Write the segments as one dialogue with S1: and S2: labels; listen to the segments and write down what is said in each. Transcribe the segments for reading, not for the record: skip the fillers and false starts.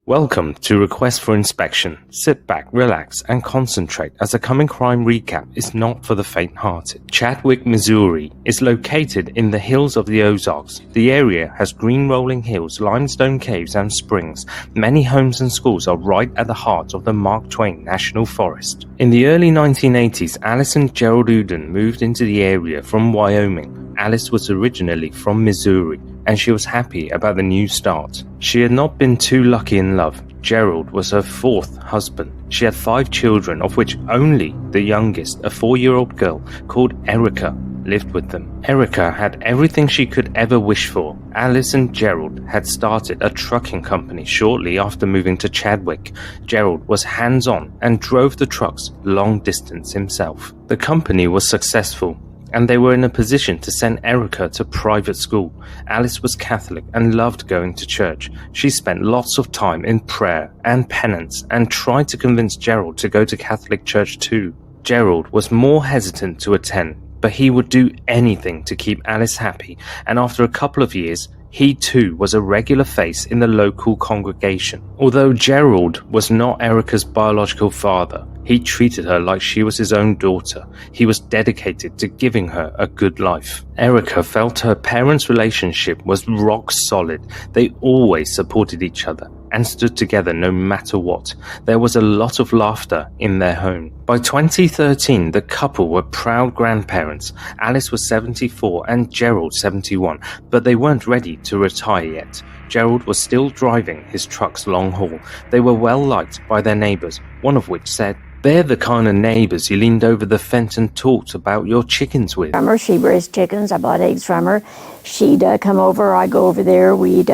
S1: Welcome to Request for Inspection. Sit back, relax, and concentrate as a coming crime recap is not for the faint-hearted. Chadwick, Missouri is located in the hills of the Ozarks. The area has green rolling hills, limestone caves, and springs. Many homes and schools are right at the heart of the Mark Twain National Forest. In the early 1980s, Alice and Gerald Uden moved into the area from Wyoming. Alice was originally from Missouri, and she was happy about the new start. She had not been too lucky in love. Gerald was her fourth husband. She had 5 children, of which only the youngest, a 4-year-old girl called Erica, lived with them. Erica had everything she could ever wish for. Alice and Gerald had started a trucking company shortly after moving to Chadwick. Gerald was hands-on and drove the trucks long distance himself. The company was successful, and they were in a position to send Erica to private school. Alice was Catholic and loved going to church. She spent lots of time in prayer and penance and tried to convince Gerald to go to Catholic church too. Gerald was more hesitant to attend, but he would do anything to keep Alice happy, and after a couple of years, he too was a regular face in the local congregation. Although Gerald was not Erica's biological father, he treated her like she was his own daughter. He was dedicated to giving her a good life. Erica felt her parents' relationship was rock solid. They always supported each other and stood together no matter what. There was a lot of laughter in their home. By 2013, the couple were proud grandparents. Alice was 74 and Gerald 71, but they weren't ready to retire yet. Gerald was still driving his trucks long haul. They were well liked by their neighbors, one of which said, "They're the kind of neighbors you leaned over the fence and talked about your chickens with."
S2: From her, she raised chickens. I bought eggs from her. She'd come over. I'd go over there. We'd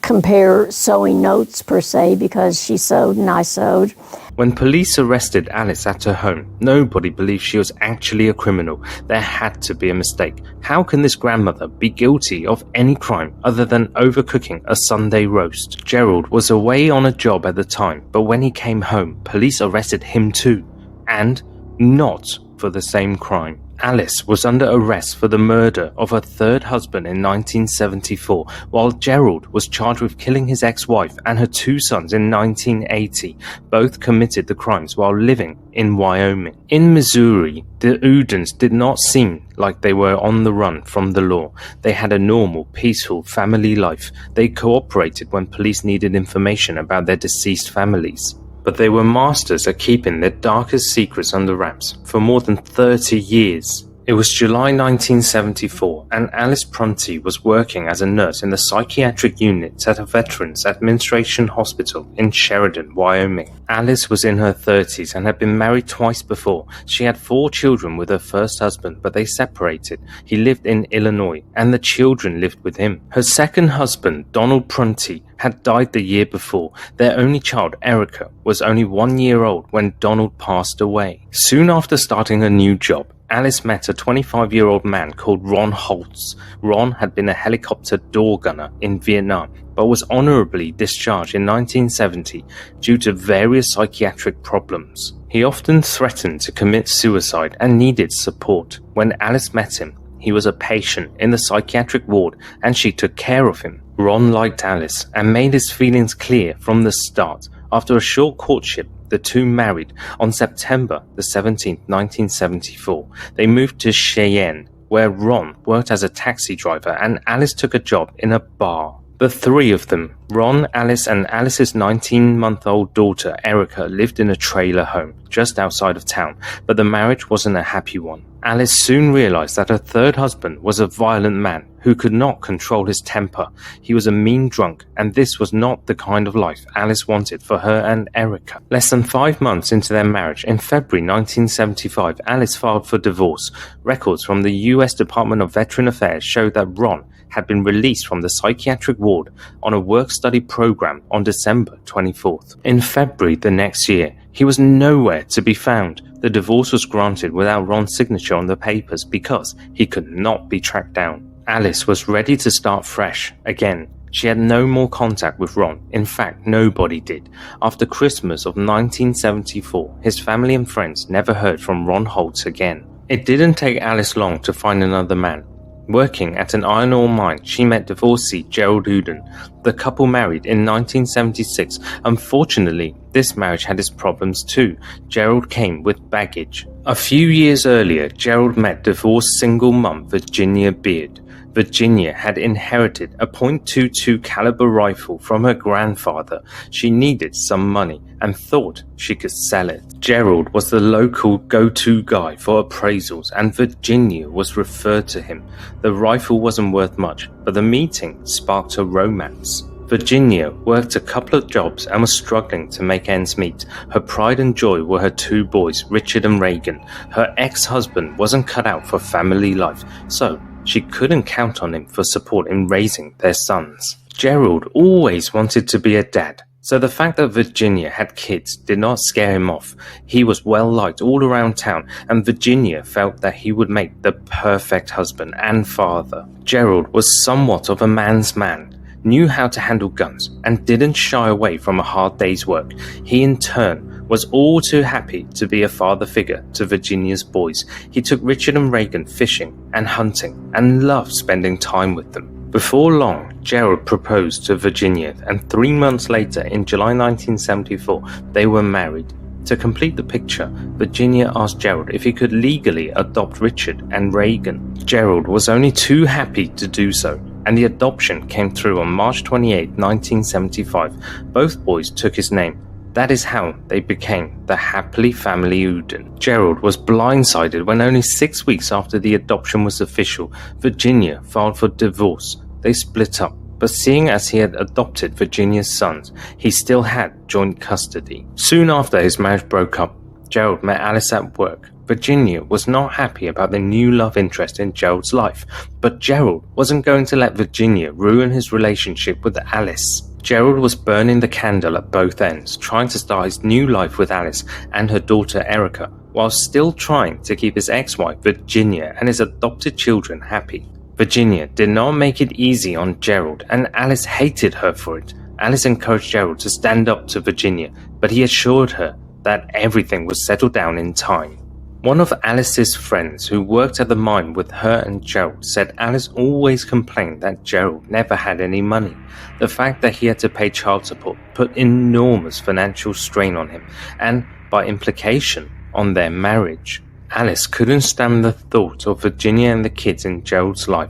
S2: compare sewing notes per se, because she sewed and I sewed.
S1: When police arrested Alice at her home, nobody believed she was actually a criminal. There had to be a mistake. How can this grandmother be guilty of any crime other than overcooking a Sunday roast? Gerald was away on a job at the time, but when he came home, police arrested him too, and not for the same crime. Alice was under arrest for the murder of her third husband in 1974, while Gerald was charged with killing his ex-wife and her 2 sons in 1980. Both committed the crimes while living in Wyoming. In Missouri, the Udens did not seem like they were on the run from the law. They had a normal, peaceful family life. They cooperated when police needed information about their deceased families. But they were masters at keeping their darkest secrets under wraps for more than 30 years. It was July 1974, and Alice Prunty was working as a nurse in the psychiatric unit at a Veterans Administration hospital in Sheridan, Wyoming. Alice was in her 30s and had been married twice before. She had 4 children with her first husband, but they separated. He lived in Illinois, and the children lived with him. Her second husband, Donald Prunty, had died the year before. Their only child, Erica, was only 1 year old when Donald passed away. Soon after starting her new job, Alice met a 25-year-old man called Ron Holtz. Ron had been a helicopter door gunner in Vietnam, but was honorably discharged in 1970 due to various psychiatric problems. He often threatened to commit suicide and needed support. When Alice met him, he was a patient in the psychiatric ward, and she took care of him. Ron liked Alice and made his feelings clear from the start. After a short courtship, the two married on September the 17th, 1974. They moved to Cheyenne, where Ron worked as a taxi driver and Alice took a job in a bar. The 3 of them, Ron, Alice, and Alice's 19-month-old daughter, Erica, lived in a trailer home just outside of town, but the marriage wasn't a happy one. Alice soon realized that her third husband was a violent man who could not control his temper. He was a mean drunk, and this was not the kind of life Alice wanted for her and Erica. Less than 5 months into their marriage, in February 1975, Alice filed for divorce. Records from the U.S. Department of Veteran Affairs showed that Ron had been released from the psychiatric ward on a work-study program on December 24th. In February the next year, he was nowhere to be found. The divorce was granted without Ron's signature on the papers because he could not be tracked down. Alice was ready to start fresh again. She had no more contact with Ron. In fact, nobody did. After Christmas of 1974, his family and friends never heard from Ron Holtz again. It didn't take Alice long to find another man. Working at an iron ore mine, she met divorcee Gerald Uden. The couple married in 1976. Unfortunately, this marriage had its problems too. Gerald came with baggage. A few years earlier, Gerald met divorced single mum Virginia Beard. Virginia had inherited a .22 caliber rifle from her grandfather. She needed some money and thought she could sell it. Gerald was the local go-to guy for appraisals and Virginia was referred to him. The rifle wasn't worth much, but the meeting sparked a romance. Virginia worked a couple of jobs and was struggling to make ends meet. Her pride and joy were her two boys, Richard and Reagan. Her ex-husband wasn't cut out for family life, so she couldn't count on him for support in raising their sons. Gerald always wanted to be a dad, so the fact that Virginia had kids did not scare him off. He was well liked all around town, and Virginia felt that he would make the perfect husband and father. Gerald was somewhat of a man's man, knew how to handle guns, and didn't shy away from a hard day's work. He in turn was all too happy to be a father figure to Virginia's boys. He took Richard and Reagan fishing and hunting and loved spending time with them. Before long, Gerald proposed to Virginia, and 3 months later, in July 1974, they were married. To complete the picture, Virginia asked Gerald if he could legally adopt Richard and Reagan. Gerald was only too happy to do so, and the adoption came through on March 28, 1975. Both boys took his name. That is how they became the Happily Family Uden. Gerald was blindsided when only 6 weeks after the adoption was official, Virginia filed for divorce. They split up, but seeing as he had adopted Virginia's sons, he still had joint custody. Soon after his marriage broke up, Gerald met Alice at work. Virginia was not happy about the new love interest in Gerald's life, but Gerald wasn't going to let Virginia ruin his relationship with Alice. Gerald was burning the candle at both ends, trying to start his new life with Alice and her daughter Erica, while still trying to keep his ex-wife Virginia and his adopted children happy. Virginia did not make it easy on Gerald, and Alice hated her for it. Alice encouraged Gerald to stand up to Virginia, but he assured her that everything would settle down in time. One of Alice's friends who worked at the mine with her and Gerald said Alice always complained that Gerald never had any money. The fact that he had to pay child support put enormous financial strain on him, and by implication, on their marriage. Alice couldn't stand the thought of Virginia and the kids in Gerald's life.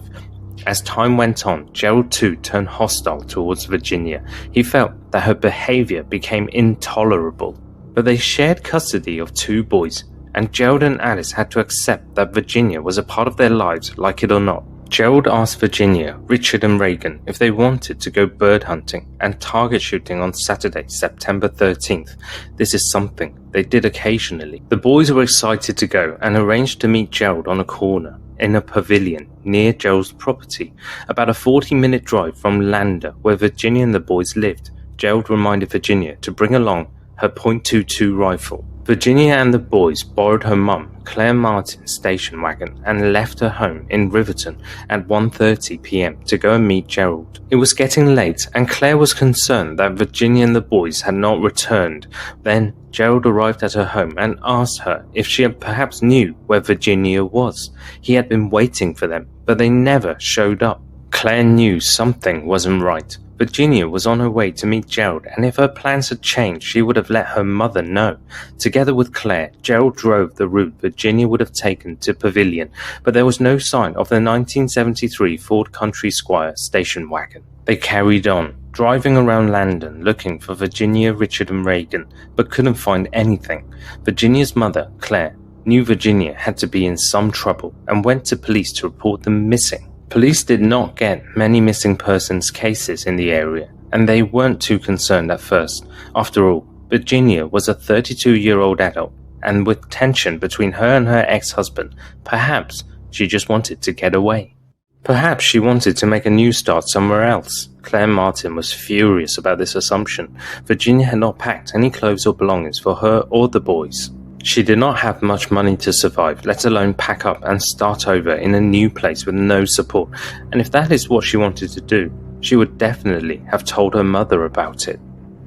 S1: As time went on, Gerald too turned hostile towards Virginia. He felt that her behavior became intolerable. But they shared custody of two boys, and Gerald and Alice had to accept that Virginia was a part of their lives, like it or not. Gerald asked Virginia, Richard and Reagan if they wanted to go bird hunting and target shooting on Saturday, September 13th. This is something they did occasionally. The boys were excited to go and arranged to meet Gerald on a corner in a pavilion near Gerald's property, about a 40-minute drive from Lander, where Virginia and the boys lived. Gerald reminded Virginia to bring along her .22 rifle. Virginia and the boys borrowed her mum, Claire Martin's station wagon and left her home in Riverton at 1:30 p.m. to go and meet Gerald. It was getting late and Claire was concerned that Virginia and the boys had not returned. Then Gerald arrived at her home and asked her if she perhaps knew where Virginia was. He had been waiting for them, but they never showed up. Claire knew something wasn't right. Virginia was on her way to meet Gerald, and if her plans had changed, she would have let her mother know. Together with Claire, Gerald drove the route Virginia would have taken to Pavilion, but there was no sign of the 1973 Ford Country Squire station wagon. They carried on, driving around Landon looking for Virginia, Richard and Reagan, but couldn't find anything. Virginia's mother, Claire, knew Virginia had to be in some trouble and went to police to report them missing. Police did not get many missing persons cases in the area, and they weren't too concerned at first. After all, Virginia was a 32-year-old adult, and with tension between her and her ex-husband, perhaps she just wanted to get away. Perhaps she wanted to make a new start somewhere else. Claire Martin was furious about this assumption. Virginia had not packed any clothes or belongings for her or the boys. She did not have much money to survive, let alone pack up and start over in a new place with no support, and if that is what she wanted to do, she would definitely have told her mother about it.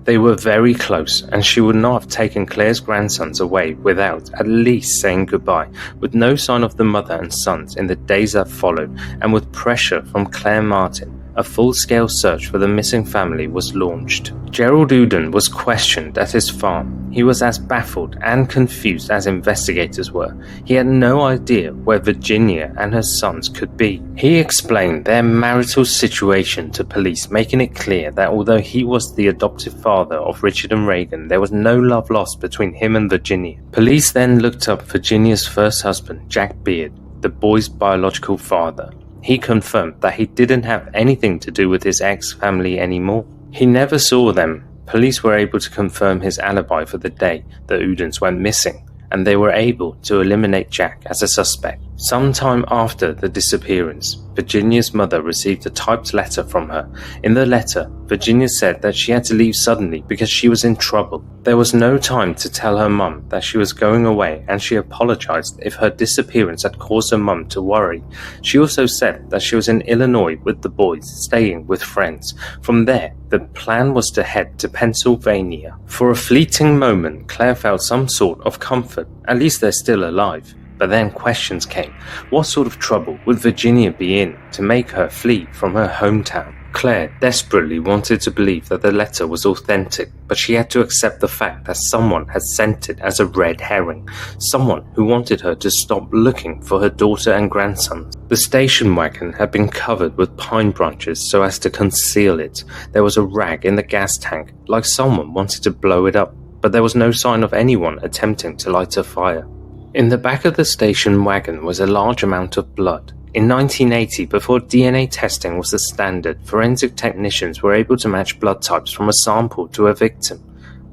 S1: They were very close, and she would not have taken Claire's grandsons away without at least saying goodbye. With no sign of the mother and sons in the days that followed, and with pressure from Claire Martin, a full-scale search for the missing family was launched. Gerald Uden was questioned at his farm. He was as baffled and confused as investigators were. He had no idea where Virginia and her sons could be. He explained their marital situation to police, making it clear that although he was the adoptive father of Richard and Reagan, there was no love lost between him and Virginia. Police then looked up Virginia's first husband, Jack Beard, the boy's biological father. He confirmed that he didn't have anything to do with his ex-family anymore. He never saw them. Police were able to confirm his alibi for the day the Udens went missing, and they were able to eliminate Jack as a suspect. Sometime after the disappearance, Virginia's mother received a typed letter from her. In the letter, Virginia said that she had to leave suddenly because she was in trouble. There was no time to tell her mum that she was going away, and she apologized if her disappearance had caused her mum to worry. She also said that she was in Illinois with the boys, staying with friends. From there, the plan was to head to Pennsylvania. For a fleeting moment, Claire felt some sort of comfort. At least they're still alive. But then questions came. What sort of trouble would Virginia be in to make her flee from her hometown? Claire desperately wanted to believe that the letter was authentic, but she had to accept the fact that someone had sent it as a red herring, someone who wanted her to stop looking for her daughter and grandson. The station wagon had been covered with pine branches so as to conceal it. There was a rag in the gas tank, like someone wanted to blow it up, but there was no sign of anyone attempting to light a fire. In the back of the station wagon was a large amount of blood. In 1980, before DNA testing was the standard, forensic technicians were able to match blood types from a sample to a victim.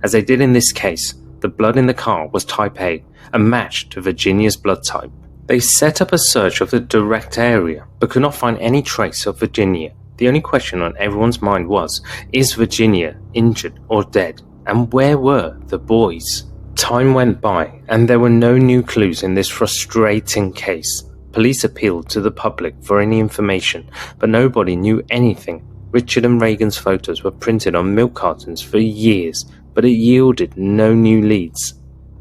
S1: As they did in this case, the blood in the car was type A, a match to Virginia's blood type. They set up a search of the direct area, but could not find any trace of Virginia. The only question on everyone's mind was, is Virginia injured or dead? And where were the boys? Time went by, and there were no new clues in this frustrating case. Police appealed to the public for any information, but nobody knew anything. Richard and Reagan's photos were printed on milk cartons for years, but it yielded no new leads.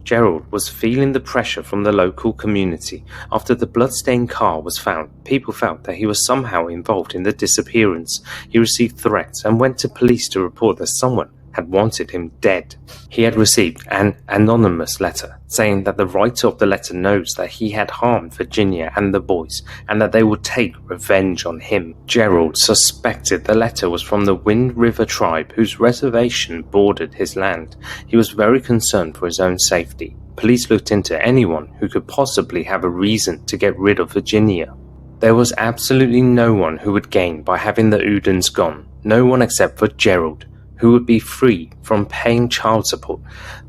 S1: Gerald was feeling the pressure from the local community. After the bloodstained car was found, people felt that he was somehow involved in the disappearance. He received threats and went to police to report that someone had wanted him dead. He had received an anonymous letter saying that the writer of the letter knows that he had harmed Virginia and the boys, and that they would take revenge on him. Gerald suspected the letter was from the Wind River tribe, whose reservation bordered his land. He was very concerned for his own safety. Police looked into anyone who could possibly have a reason to get rid of Virginia. There was absolutely no one who would gain by having the Udens gone, no one except for Gerald, who would be free from paying child support.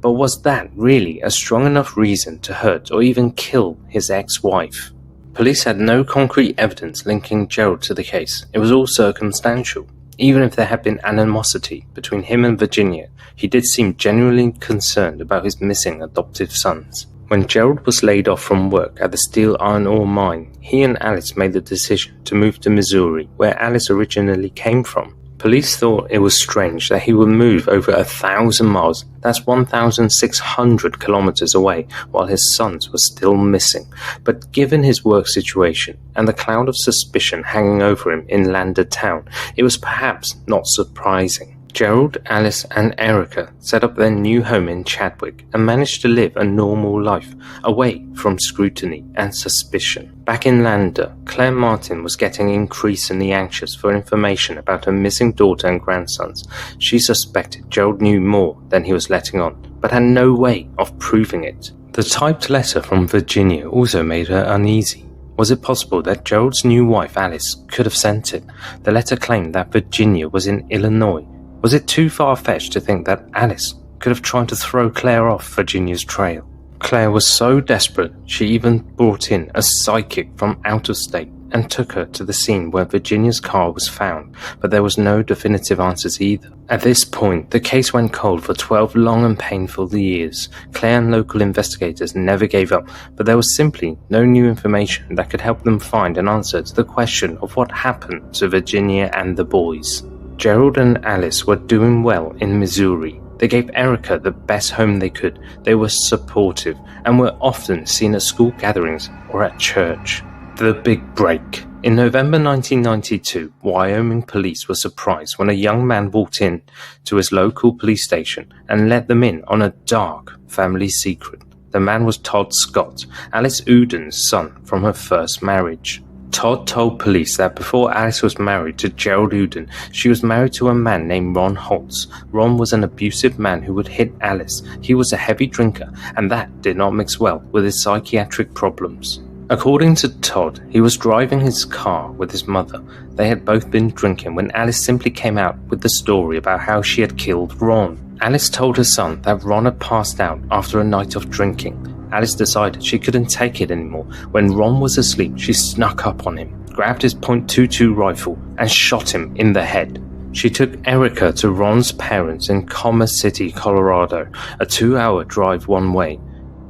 S1: But was that really a strong enough reason to hurt or even kill his ex-wife? Police had no concrete evidence linking Gerald to the case. It was all circumstantial. Even if there had been animosity between him and Virginia, he did seem genuinely concerned about his missing adoptive sons. When Gerald was laid off from work at the steel iron ore mine, he and Alice made the decision to move to Missouri, where Alice originally came from. Police thought it was strange that he would move over 1,000 miles, that's 1,600 kilometers away, while his sons were still missing. But given his work situation and the cloud of suspicion hanging over him in Lander Town, it was perhaps not surprising. Gerald, Alice and Erica set up their new home in Chadwick and managed to live a normal life, away from scrutiny and suspicion. Back in Lander, Claire Martin was getting increasingly anxious for information about her missing daughter and grandsons. She suspected Gerald knew more than he was letting on, but had no way of proving it. The typed letter from Virginia also made her uneasy. Was it possible that Gerald's new wife Alice could have sent it? The letter claimed that Virginia was in Illinois. Was it too far-fetched to think that Alice could have tried to throw Claire off Virginia's trail? Claire was so desperate, she even brought in a psychic from out of state and took her to the scene where Virginia's car was found, but there was no definitive answers either. At this point, the case went cold for 12 long and painful years. Claire and local investigators never gave up, but there was simply no new information that could help them find an answer to the question of what happened to Virginia and the boys. Gerald and Alice were doing well in Missouri. They gave Erica the best home they could. They were supportive and were often seen at school gatherings or at church. The big break. In November 1992, Wyoming police were surprised when a young man walked in to his local police station and let them in on a dark family secret. The man was Todd Scott, Alice Uden's son from her first marriage. Todd told police that before Alice was married to Gerald Uden, she was married to a man named Ron Holtz. Ron was an abusive man who would hit Alice. He was a heavy drinker, and that did not mix well with his psychiatric problems. According to Todd, he was driving his car with his mother. They had both been drinking when Alice simply came out with the story about how she had killed Ron. Alice told her son that Ron had passed out after a night of drinking. Alice decided she couldn't take it anymore. When Ron was asleep, she snuck up on him, grabbed his .22 rifle, and shot him in the head. She took Erica to Ron's parents in Commerce City, Colorado, a 2-hour drive one way,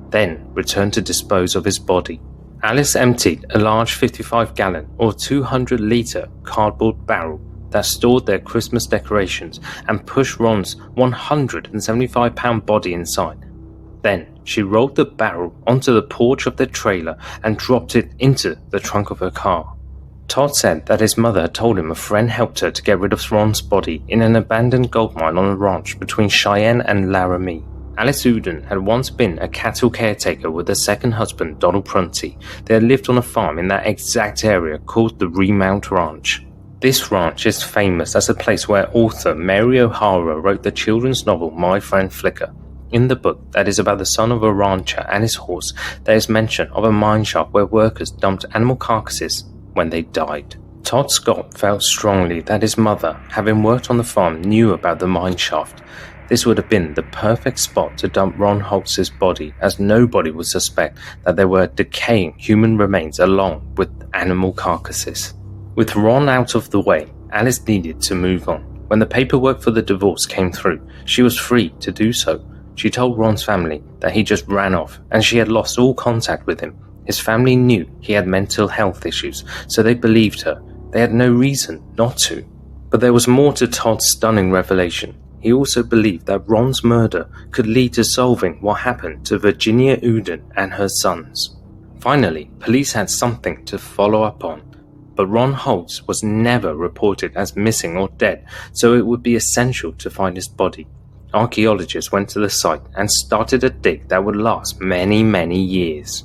S1: then returned to dispose of his body. Alice emptied a large 55-gallon or 200-liter cardboard barrel that stored their Christmas decorations and pushed Ron's 175-pound body inside. Then she rolled the barrel onto the porch of their trailer and dropped it into the trunk of her car. Todd said that his mother had told him a friend helped her to get rid of Ron's body in an abandoned gold mine on a ranch between Cheyenne and Laramie. Alice Uden had once been a cattle caretaker with her second husband, Donald Prunty. They had lived on a farm in that exact area called the Remount Ranch. This ranch is famous as a place where author Mary O'Hara wrote the children's novel My Friend Flicker. In the book, that is about the son of a rancher and his horse, there is mention of a mine shaft where workers dumped animal carcasses when they died. Todd Scott felt strongly that his mother, having worked on the farm, knew about the mine shaft. This would have been the perfect spot to dump Ron Holtz's body, as nobody would suspect that there were decaying human remains along with animal carcasses. With Ron out of the way, Alice needed to move on. When the paperwork for the divorce came through, she was free to do so. She told Ron's family that he just ran off and she had lost all contact with him. His family knew he had mental health issues, so they believed her. They had no reason not to. But there was more to Todd's stunning revelation. He also believed that Ron's murder could lead to solving what happened to Virginia Uden and her sons. Finally, police had something to follow up on. But Ron Holtz was never reported as missing or dead, so it would be essential to find his body. Archaeologists went to the site and started a dig that would last many, many years.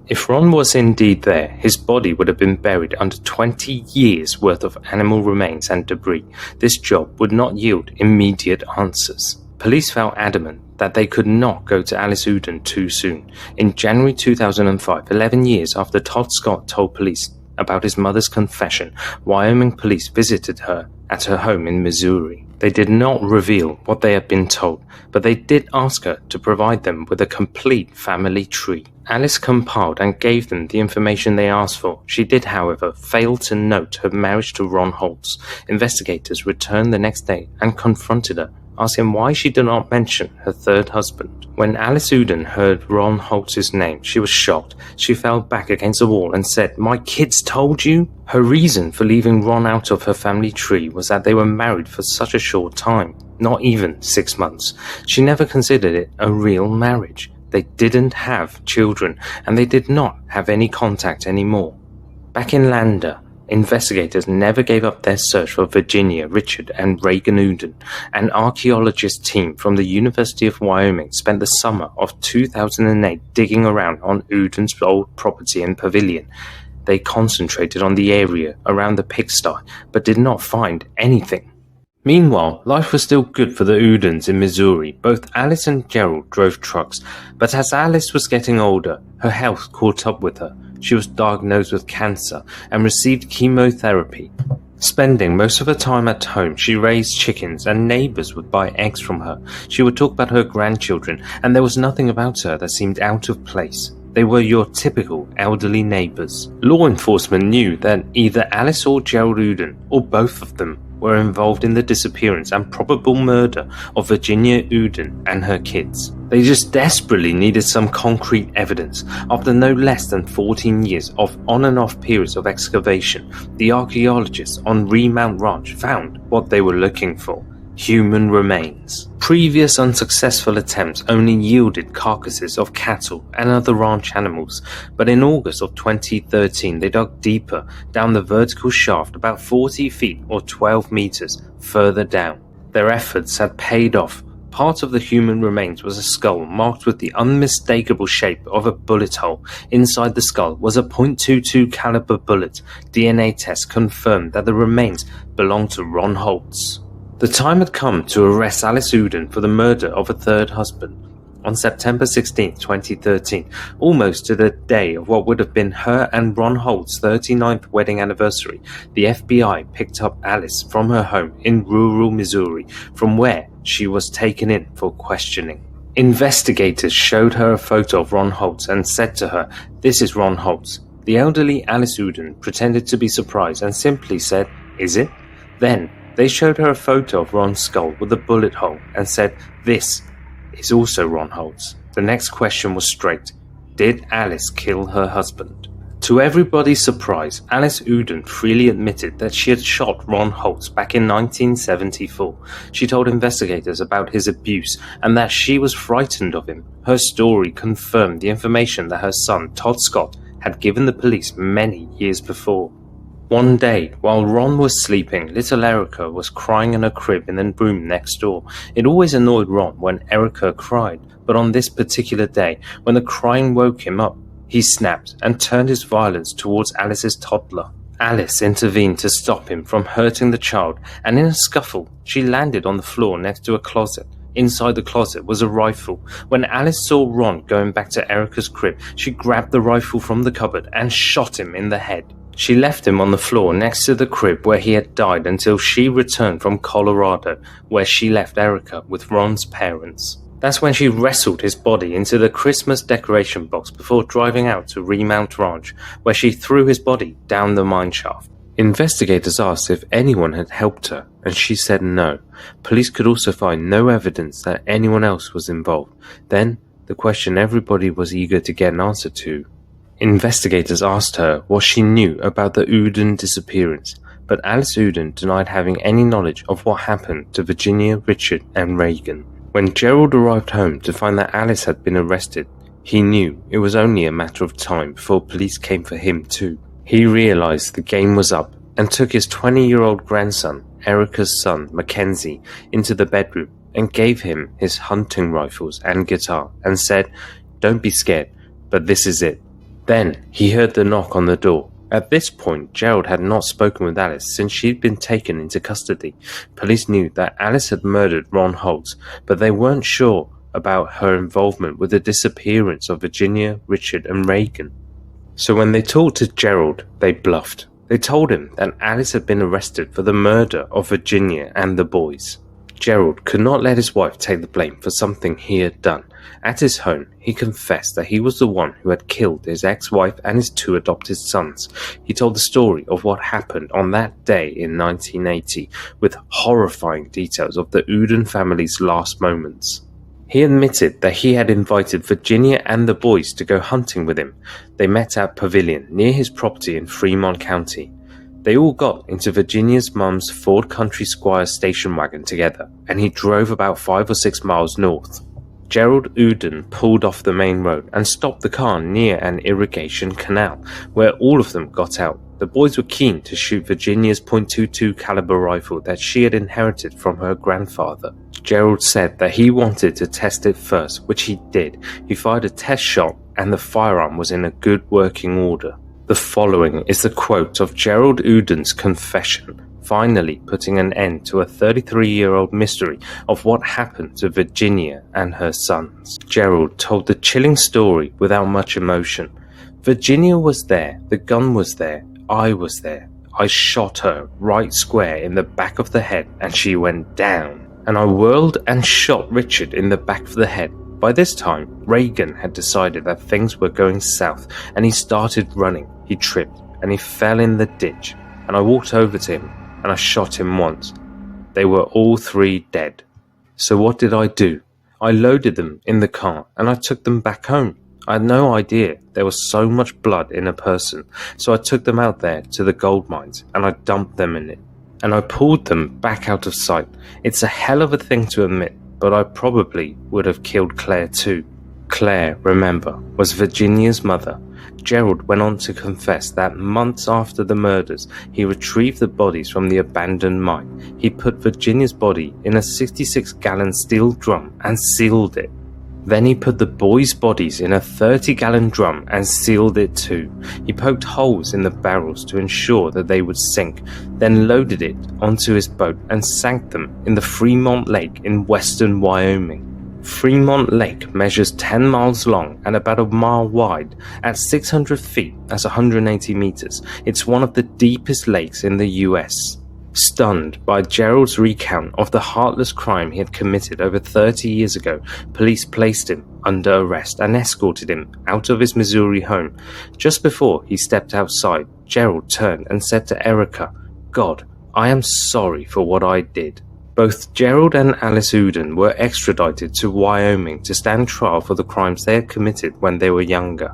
S1: If Ron was indeed there, his body would have been buried under 20 years worth of animal remains and debris. This job would not yield immediate answers. Police felt adamant that they could not go to Alice Uden too soon. In January 2005, 11 years after Todd Scott told police about his mother's confession, Wyoming police visited her at her home in Missouri. They did not reveal what they had been told, but they did ask her to provide them with a complete family tree. Alice compiled and gave them the information they asked for. She did, however, fail to note her marriage to Ron Holtz. Investigators returned the next day and confronted her, asking why she did not mention her third husband. When Alice Uden heard Ron Holtz's name, she was shocked. She fell back against the wall and said, "My kids told you?" Her reason for leaving Ron out of her family tree was that they were married for such a short time, not even 6 months. She never considered it a real marriage. They didn't have children, and they did not have any contact anymore. Back in Lander, investigators never gave up their search for Virginia, Richard, and Reagan Uden. An archaeologist team from the University of Wyoming spent the summer of 2008 digging around on Uden's old property and pavilion. They concentrated on the area around the pigsty, but did not find anything. Meanwhile, life was still good for the Udens in Missouri. Both Alice and Gerald drove trucks, but as Alice was getting older, her health caught up with her. She was diagnosed with cancer and received chemotherapy. Spending most of her time at home, she raised chickens and neighbors would buy eggs from her. She would talk about her grandchildren, and there was nothing about her that seemed out of place. They were your typical elderly neighbors. Law enforcement knew that either Alice or Gerald Uden, or both of them, were involved in the disappearance and probable murder of Virginia Uden and her kids. They just desperately needed some concrete evidence. After no less than 14 years of on and off periods of excavation, the archaeologists on Remount Ranch found what they were looking for: human remains. Previous unsuccessful attempts only yielded carcasses of cattle and other ranch animals, but in August of 2013 they dug deeper down the vertical shaft about 40 feet or 12 meters further down. Their efforts had paid off. Part of the human remains was a skull marked with the unmistakable shape of a bullet hole. Inside the skull was a .22 caliber bullet. DNA tests confirmed that the remains belonged to Ron Holtz. The time had come to arrest Alice Uden for the murder of a third husband. On September 16, 2013, almost to the day of what would have been her and Ron Holt's 39th wedding anniversary, the FBI picked up Alice from her home in rural Missouri, from where she was taken in for questioning. Investigators showed her a photo of Ron Holtz and said to her, "This is Ron Holtz." The elderly Alice Uden pretended to be surprised and simply said, "Is it?" Then they showed her a photo of Ron's skull with a bullet hole and said, "This is also Ron Holtz." The next question was straight. Did Alice kill her husband? To everybody's surprise, Alice Uden freely admitted that she had shot Ron Holtz back in 1974. She told investigators about his abuse and that she was frightened of him. Her story confirmed the information that her son, Todd Scott, had given the police many years before. One day, while Ron was sleeping, little Erica was crying in her crib in the room next door. It always annoyed Ron when Erica cried, but on this particular day, when the crying woke him up, he snapped and turned his violence towards Alice's toddler. Alice intervened to stop him from hurting the child, and in a scuffle, she landed on the floor next to a closet. Inside the closet was a rifle. When Alice saw Ron going back to Erica's crib, she grabbed the rifle from the cupboard and shot him in the head. She left him on the floor next to the crib where he had died until she returned from Colorado, where she left Erica with Ron's parents. That's when she wrestled his body into the Christmas decoration box before driving out to Remount Ranch, where she threw his body down the mine shaft. Investigators asked if anyone had helped her, and she said no. Police could also find no evidence that anyone else was involved. Then, the question everybody was eager to get an answer to. Investigators asked her what she knew about the Uden disappearance, but Alice Uden denied having any knowledge of what happened to Virginia, Richard, and Reagan. When Gerald arrived home to find that Alice had been arrested, he knew it was only a matter of time before police came for him too. He realized the game was up and took his 20-year-old grandson, Erica's son, Mackenzie, into the bedroom and gave him his hunting rifles and guitar and said, "Don't be scared, but this is it." Then he heard the knock on the door. At this point, Gerald had not spoken with Alice since she'd been taken into custody. Police knew that Alice had murdered Ron Holtz, but they weren't sure about her involvement with the disappearance of Virginia, Richard, and Reagan. So when they talked to Gerald, they bluffed. They told him that Alice had been arrested for the murder of Virginia and the boys. Gerald could not let his wife take the blame for something he had done. At his home, he confessed that he was the one who had killed his ex-wife and his 2 adopted sons. He told the story of what happened on that day in 1980, with horrifying details of the Uden family's last moments. He admitted that he had invited Virginia and the boys to go hunting with him. They met at Pavilion near his property in Fremont County. They all got into Virginia's mum's Ford Country Squire station wagon together, and he drove about 5 or 6 miles north. Gerald Uden pulled off the main road and stopped the car near an irrigation canal, where all of them got out. The boys were keen to shoot Virginia's .22 caliber rifle that she had inherited from her grandfather. Gerald said that he wanted to test it first, which he did. He fired a test shot, and the firearm was in a good working order. The following is the quote of Gerald Uden's confession, finally putting an end to a 33-year-old mystery of what happened to Virginia and her sons. Gerald told the chilling story without much emotion. "Virginia was there, the gun was there, I was there. I shot her right square in the back of the head and she went down. And I whirled and shot Richard in the back of the head. By this time, Reagan had decided that things were going south and he started running. He tripped and he fell in the ditch, and I walked over to him. and I shot him once. They were all three dead. So what did I do? I loaded them in the car and I took them back home. I had no idea there was so much blood in a person, so I took them out there to the gold mines and I dumped them in it. And I pulled them back out of sight. It's a hell of a thing to admit, but I probably would have killed Claire too. Claire, remember, was Virginia's mother. Gerald went on to confess that months after the murders, he retrieved the bodies from the abandoned mine. He put Virginia's body in a 66-gallon steel drum and sealed it. Then he put the boys' bodies in a 30-gallon drum and sealed it too. He poked holes in the barrels to ensure that they would sink, then loaded it onto his boat and sank them in the Fremont Lake in western Wyoming. Fremont Lake measures 10 miles long and about a mile wide. At 600 feet, that's 180 meters. It's one of the deepest lakes in the US. Stunned by Gerald's recount of the heartless crime he had committed over 30 years ago, police placed him under arrest and escorted him out of his Missouri home. Just before he stepped outside, Gerald turned and said to Erica, "God, I am sorry for what I did." Both Gerald and Alice Uden were extradited to Wyoming to stand trial for the crimes they had committed when they were younger.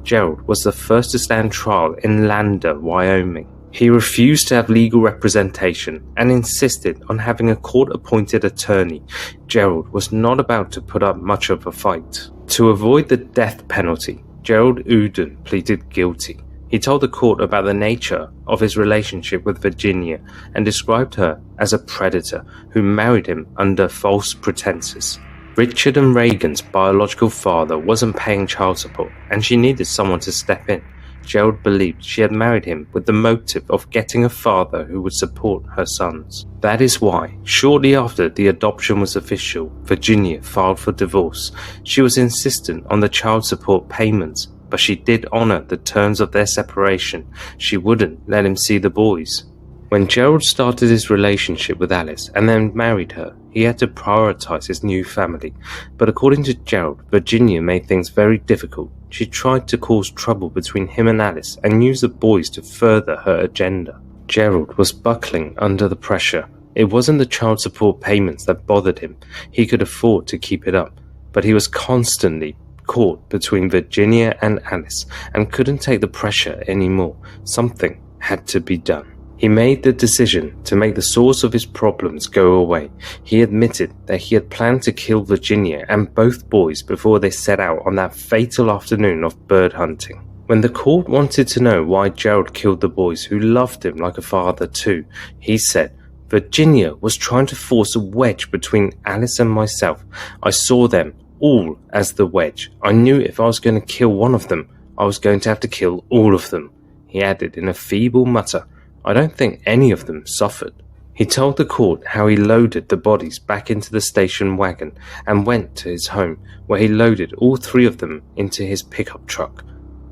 S1: Gerald was the first to stand trial in Lander, Wyoming. He refused to have legal representation and insisted on having a court-appointed attorney. Gerald was not about to put up much of a fight. To avoid the death penalty, Gerald Uden pleaded guilty. He told the court about the nature of his relationship with Virginia and described her as a predator who married him under false pretenses. Richard and Reagan's biological father wasn't paying child support and she needed someone to step in. Gerald believed she had married him with the motive of getting a father who would support her sons. That is why, shortly after the adoption was official, Virginia filed for divorce. She was insistent on the child support payments, but she did honor the terms of their separation. She wouldn't let him see the boys. When Gerald started his relationship with Alice and then married her, he had to prioritize his new family. But according to Gerald, Virginia made things very difficult. She tried to cause trouble between him and Alice and use the boys to further her agenda. Gerald was buckling under the pressure. It wasn't the child support payments that bothered him. He could afford to keep it up, but he was constantly caught between Virginia and Alice and couldn't take the pressure anymore. Something had to be done. He made the decision to make the source of his problems go away. He admitted that he had planned to kill Virginia and both boys before they set out on that fatal afternoon of bird hunting. When the court wanted to know why Gerald killed the boys who loved him like a father too, he said, "Virginia was trying to force a wedge between Alice and myself. I saw them all as the wedge. I knew if I was going to kill one of them, I was going to have to kill all of them." He added in a feeble mutter, "I don't think any of them suffered." He told the court how he loaded the bodies back into the station wagon and went to his home, where he loaded all three of them into his pickup truck.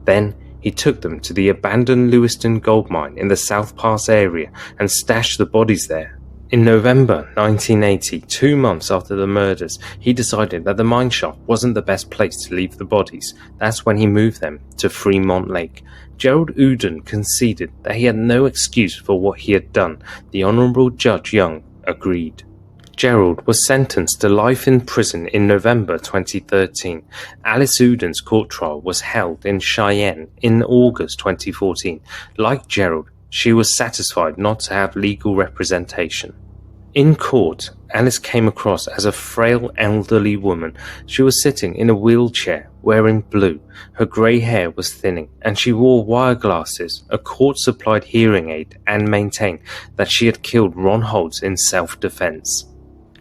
S1: Then he took them to the abandoned Lewiston gold mine in the South Pass area and stashed the bodies there. In November 1980, 2 months after the murders, he decided that the mine shaft wasn't the best place to leave the bodies. That's when he moved them to Fremont Lake. Gerald Uden conceded that he had no excuse for what he had done. The Honorable Judge Young agreed. Gerald was sentenced to life in prison in November 2013. Alice Uden's court trial was held in Cheyenne in August 2014. Like Gerald, she was satisfied not to have legal representation. In court, Alice came across as a frail elderly woman. She was sitting in a wheelchair, wearing blue. Her grey hair was thinning, and she wore wire glasses, a court-supplied hearing aid, and maintained that she had killed Ron Holtz in self-defense.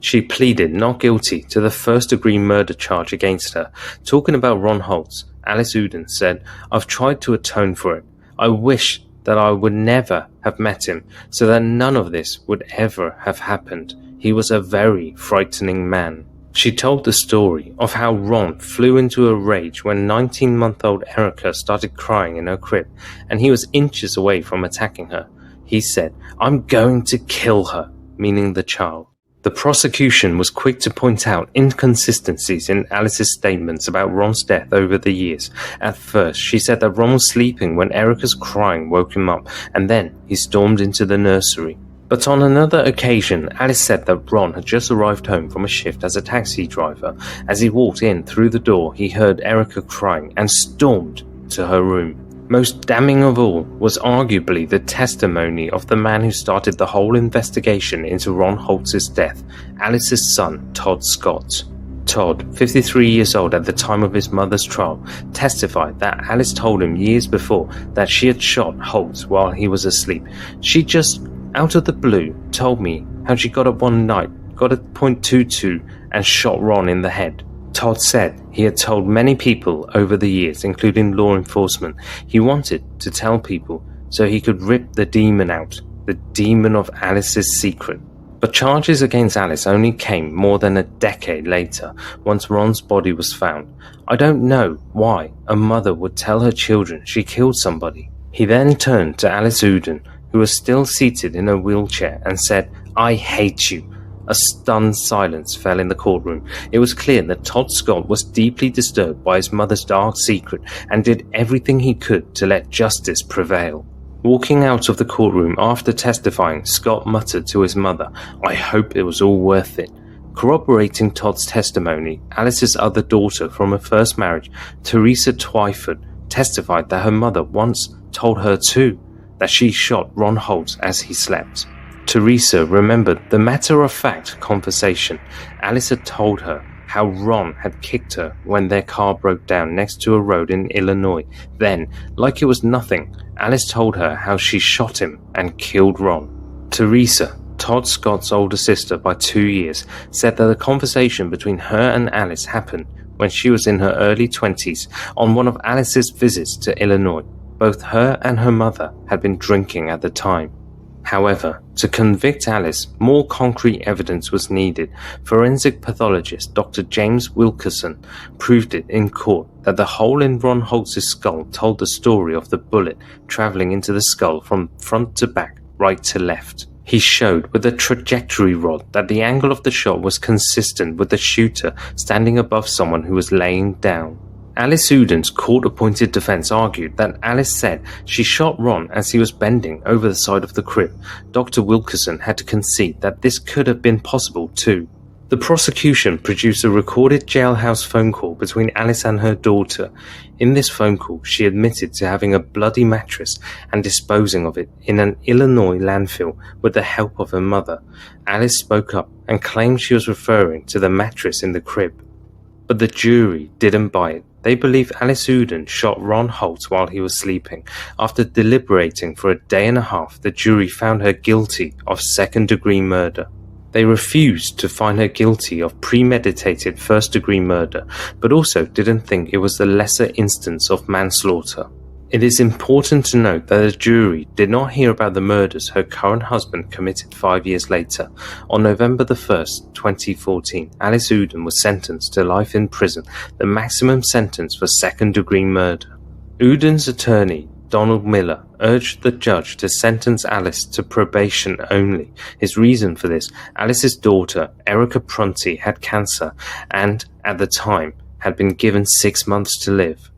S1: She pleaded not guilty to the first-degree murder charge against her. Talking about Ron Holtz, Alice Uden said, "I've tried to atone for it. I wish that I would never have met him, so that none of this would ever have happened. He was a very frightening man." She told the story of how Ron flew into a rage when 19-month-old Erica started crying in her crib, and he was inches away from attacking her. He said, "I'm going to kill her," meaning the child. The prosecution was quick to point out inconsistencies in Alice's statements about Ron's death over the years. At first, she said that Ron was sleeping when Erica's crying woke him up, and then he stormed into the nursery. But on another occasion, Alice said that Ron had just arrived home from a shift as a taxi driver. As he walked in through the door, he heard Erica crying and stormed to her room. Most damning of all was arguably the testimony of the man who started the whole investigation into Ron Holtz's death, Alice's son, Todd Scott. Todd, 53 years old at the time of his mother's trial, testified that Alice told him years before that she had shot Holtz while he was asleep. She just, out of the blue, told me how she got up one night, got a .22 and shot Ron in the head. Todd said he had told many people over the years, including law enforcement, he wanted to tell people so he could rip the demon out, the demon of Alice's secret. But charges against Alice only came more than a decade later, once Ron's body was found. I don't know why a mother would tell her children she killed somebody. He then turned to Alice Uden, who was still seated in a wheelchair, and said, "I hate you." A stunned silence fell in the courtroom. It was clear that Todd Scott was deeply disturbed by his mother's dark secret and did everything he could to let justice prevail. Walking out of the courtroom after testifying, Scott muttered to his mother, "I hope it was all worth it." Corroborating Todd's testimony, Alice's other daughter from her first marriage, Teresa Twyford, testified that her mother once told her too that she shot Ron Holtz as he slept. Teresa remembered the matter-of-fact conversation. Alice had told her how Ron had kicked her when their car broke down next to a road in Illinois. Then, like it was nothing, Alice told her how she shot him and killed Ron. Teresa, Todd Scott's older sister by 2 years, said that the conversation between her and Alice happened when she was in her early 20s on one of Alice's visits to Illinois. Both her and her mother had been drinking at the time. However, to convict Alice, more concrete evidence was needed. Forensic pathologist Dr. James Wilkerson proved it in court that the hole in Ron Holtz's skull told the story of the bullet traveling into the skull from front to back, right to left. He showed with a trajectory rod that the angle of the shot was consistent with the shooter standing above someone who was laying down. Alice Uden's court-appointed defense argued that Alice said she shot Ron as he was bending over the side of the crib. Dr. Wilkerson had to concede that this could have been possible too. The prosecution produced a recorded jailhouse phone call between Alice and her daughter. In this phone call, she admitted to having a bloody mattress and disposing of it in an Illinois landfill with the help of her mother. Alice spoke up and claimed she was referring to the mattress in the crib. But the jury didn't buy it. They believe Alice Uden shot Ron Holtz while he was sleeping. After deliberating for a day and a half, the jury found her guilty of second-degree murder. They refused to find her guilty of premeditated first-degree murder, but also didn't think it was the lesser instance of manslaughter. It is important to note that the jury did not hear about the murders her current husband committed 5 years later. On November 1st, 2014, Alice Uden was sentenced to life in prison, the maximum sentence for second-degree murder. Uden's attorney, Donald Miller, urged the judge to sentence Alice to probation only. His reason for this: Alice's daughter, Erica Prunty, had cancer and, at the time, had been given 6 months to live.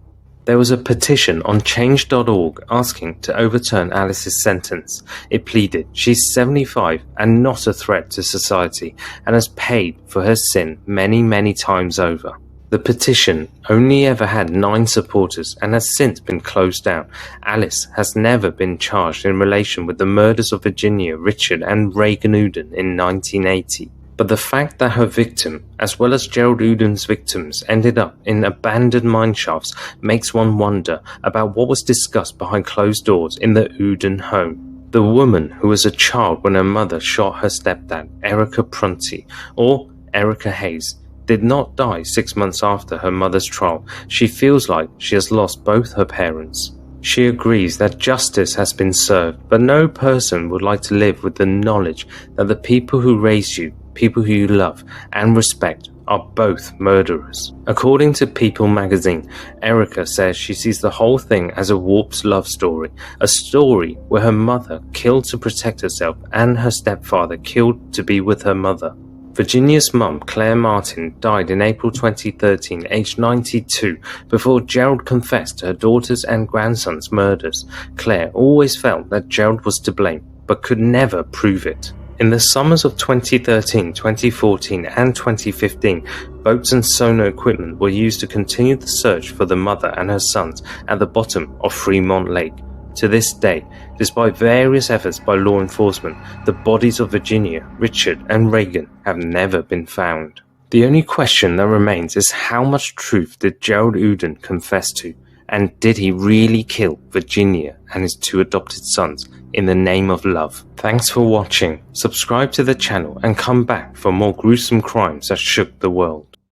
S1: There was a petition on change.org asking to overturn Alice's sentence. It pleaded she's 75 and not a threat to society and has paid for her sin many times over. The petition only ever had 9 supporters and has since been closed down. Alice has never been charged in relation with the murders of Virginia, Richard and Reagan Uden in 1980. But the fact that her victim, as well as Gerald Uden's victims, ended up in abandoned mineshafts makes one wonder about what was discussed behind closed doors in the Uden home. The woman who was a child when her mother shot her stepdad, Erica Prunty, or Erica Hayes, did not die 6 months after her mother's trial. She feels like she has lost both her parents. She agrees that justice has been served, but no person would like to live with the knowledge that the people who raised you, people who you love and respect, are both murderers. According to People magazine, Erica says she sees the whole thing as a warped love story, a story where her mother killed to protect herself and her stepfather killed to be with her mother. Virginia's mum, Claire Martin, died in April 2013, aged 92, before Gerald confessed to her daughter's and grandson's murders. Claire always felt that Gerald was to blame. but could never prove it. In the summers of 2013, 2014 and 2015, boats and sonar equipment were used to continue the search for the mother and her sons at the bottom of Fremont Lake. To this day, despite various efforts by law enforcement, the bodies of Virginia, Richard and Reagan have never been found. The only question that remains is how much truth did Gerald Uden confess to, and did he really kill Virginia and his 2 adopted sons in the name of love? Thanks for watching. Subscribe to the channel and come back for more gruesome crimes that shook the world.